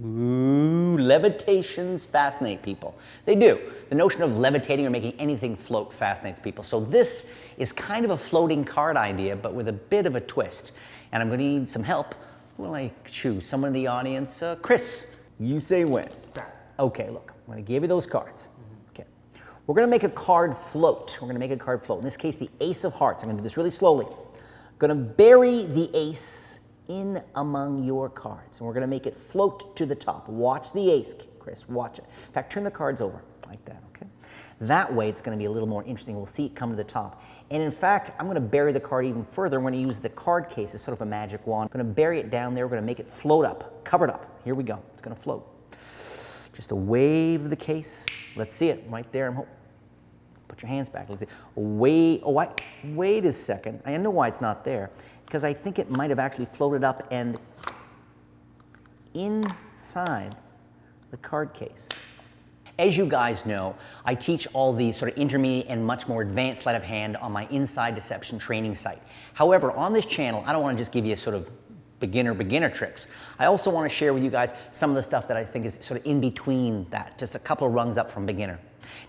Ooh, levitations fascinate people. They do. The notion of levitating or making anything float fascinates people. So this is kind of a floating card idea, but with a bit of a twist. And I'm going to need some help. Who will I choose? Someone in the audience? Chris, you say when. Okay, look, I'm going to give you those cards. Okay. We're going to make a card float. We're going to make a card float. In this case, the ace of hearts. I'm going to do this really slowly. I'm going to bury the ace in among your cards, and we're going to make it float to the top. Watch the ace, Chris, watch it. In fact, turn the cards over like that, okay? That way it's going to be a little more interesting. We'll see it come to the top. And in fact, I'm going to bury the card even further. I'm going to use the card case as sort of a magic wand. I'm going to bury it down there. We're going to make it float up, cover it up. Here we go. It's going to float. Just a wave of the case. Let's see it right there. Put your hands back. Let's see. Wait a second. I know why it's not there. Because I think it might have actually floated up and inside the card case. As you guys know, I teach all these sort of intermediate and much more advanced sleight of hand on my Inside Deception training site. However, on this channel, I don't want to just give you sort of beginner tricks. I also want to share with you guys some of the stuff that I think is sort of in between that, just a couple of rungs up from beginner.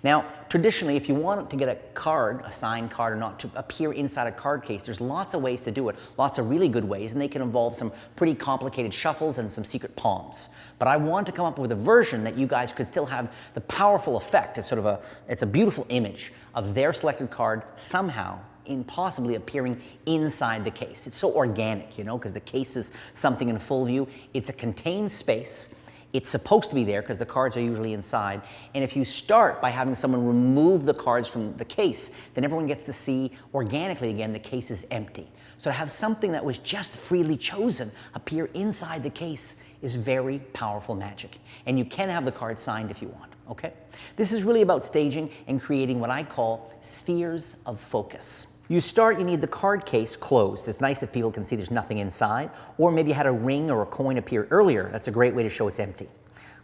Now, traditionally, if you want to get a card, a signed card or not, to appear inside a card case, there's lots of ways to do it, lots of really good ways, and they can involve some pretty complicated shuffles and some secret palms. But I want to come up with a version that you guys could still have the powerful effect. It's sort of it's a beautiful image of their selected card somehow possibly appearing inside the case. It's so organic, you know, because the case is something in full view. It's a contained space. It's supposed to be there because the cards are usually inside. And if you start by having someone remove the cards from the case, then everyone gets to see organically again the case is empty. So to have something that was just freely chosen appear inside the case is very powerful magic. And you can have the card signed if you want, okay? This is really about staging and creating what I call spheres of focus. You need the card case closed. It's nice if people can see there's nothing inside, or maybe you had a ring or a coin appear earlier. That's a great way to show it's empty.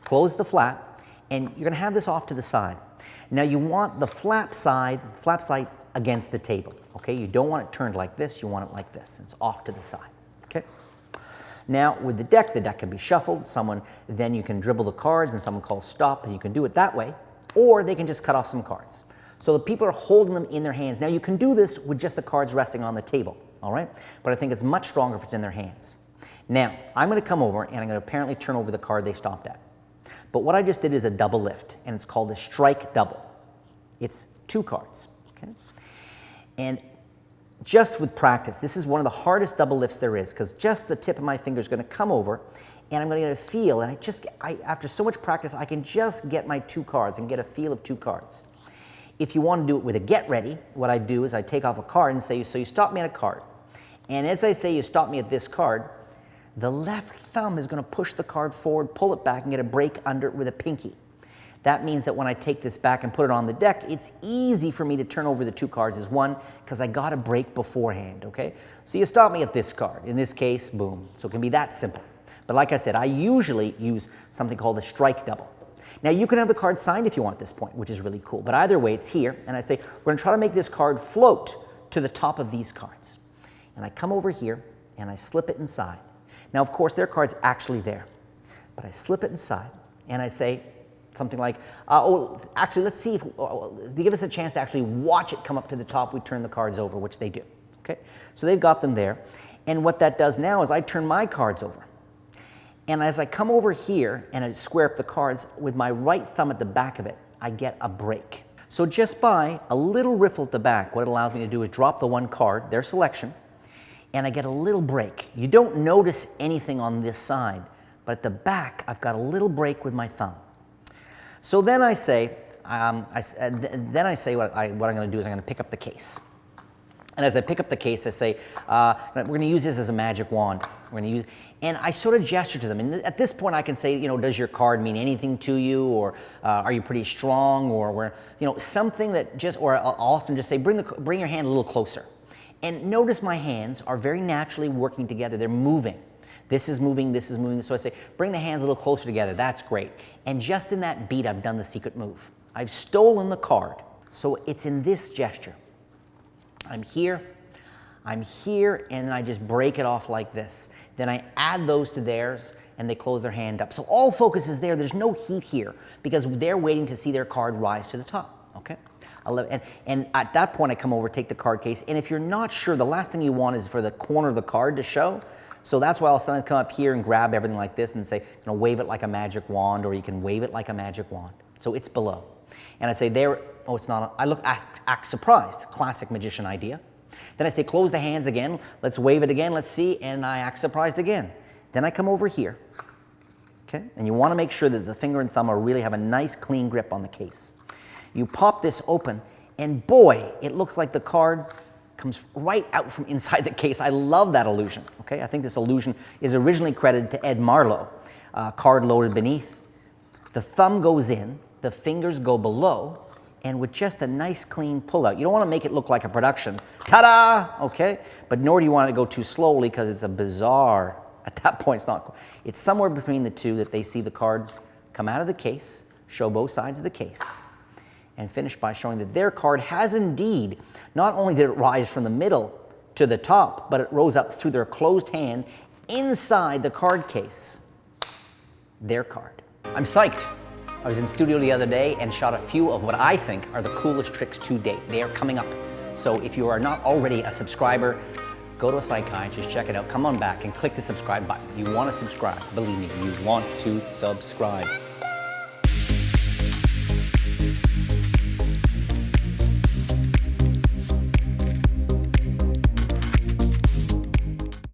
Close the flap, and you're going to have this off to the side. Now you want the flap side against the table, okay? You don't want it turned like this, you want it like this. It's off to the side, okay? Now with the deck can be shuffled. Then you can dribble the cards and someone calls stop, and you can do it that way, or they can just cut off some cards. So the people are holding them in their hands. Now you can do this with just the cards resting on the table, all right? But I think it's much stronger if it's in their hands. Now, I'm going to come over and I'm going to apparently turn over the card they stopped at. But what I just did is a double lift, and it's called a strike double. It's 2 cards, okay? And just with practice, this is one of the hardest double lifts there is, because just the tip of my finger is going to come over, and I'm going to get a feel, and after so much practice, I can just get my 2 cards and get a feel of 2 cards. If you want to do it with a get ready, what I do is I take off a card and say, so you stop me at a card. And as I say you stop me at this card, the left thumb is going to push the card forward, pull it back, and get a break under it with a pinky. That means that when I take this back and put it on the deck, it's easy for me to turn over the 2 cards as one, because I got a break beforehand, okay? So you stop me at this card. In this case, boom. So it can be that simple. But like I said, I usually use something called a strike double. Now you can have the card signed if you want at this point, which is really cool. But either way, it's here, and I say, we're going to try to make this card float to the top of these cards. And I come over here, and I slip it inside. Now, of course, their card's actually there. But I slip it inside, and I say something like, actually, let's see if, to give us a chance to actually watch it come up to the top, we turn the cards over, which they do. Okay? So they've got them there. And what that does now is I turn my cards over. And as I come over here and I square up the cards, with my right thumb at the back of it, I get a break. So just by a little riffle at the back, what it allows me to do is drop the 1 card, their selection, and I get a little break. You don't notice anything on this side, but at the back, I've got a little break with my thumb. So then I say, what I'm going to do is I'm going to pick up the case. And as I pick up the case, I say, we're going to use this as a magic wand. And I sort of gesture to them. And at this point, I can say, you know, does your card mean anything to you? Or are you pretty strong? Or, you know, something that or I'll often just say, bring your hand a little closer. And notice my hands are very naturally working together. They're moving. This is moving, this is moving. So I say, bring the hands a little closer together. That's great. And just in that beat, I've done the secret move. I've stolen the card. So it's in this gesture. I'm here, and I just break it off like this. Then I add those to theirs, and they close their hand up. So all focus is there. There's no heat here because they're waiting to see their card rise to the top, okay? And at that point, I come over, take the card case, and if you're not sure, the last thing you want is for the corner of the card to show. So that's why I'll sometimes come up here and grab everything like this and say, you know, wave it like a magic wand, or you can wave it like a magic wand. So it's below. And I say there, oh, it's not, I look, act surprised, classic magician idea. Then I say, close the hands again, let's wave it again, let's see, and I act surprised again. Then I come over here, okay? And you want to make sure that the finger and thumb really have a nice clean grip on the case. You pop this open, and boy, it looks like the card comes right out from inside the case. I love that illusion, okay? I think this illusion is originally credited to Ed Marlowe, card loaded beneath. The thumb goes in, the fingers go below, and with just a nice clean pullout. You don't want to make it look like a production. Ta-da! Okay? But nor do you want it to go too slowly because it's a bizarre, at that point it's not, it's somewhere between the two that they see the card come out of the case, show both sides of the case, and finish by showing that their card has indeed, not only did it rise from the middle to the top, but it rose up through their closed hand inside the card case. Their card. I'm psyched. I was in studio the other day and shot a few of what I think are the coolest tricks to date. They are coming up. So if you are not already a subscriber, go to a psychiatrist, check it out, come on back and click the subscribe button. You want to subscribe. Believe me, you want to subscribe.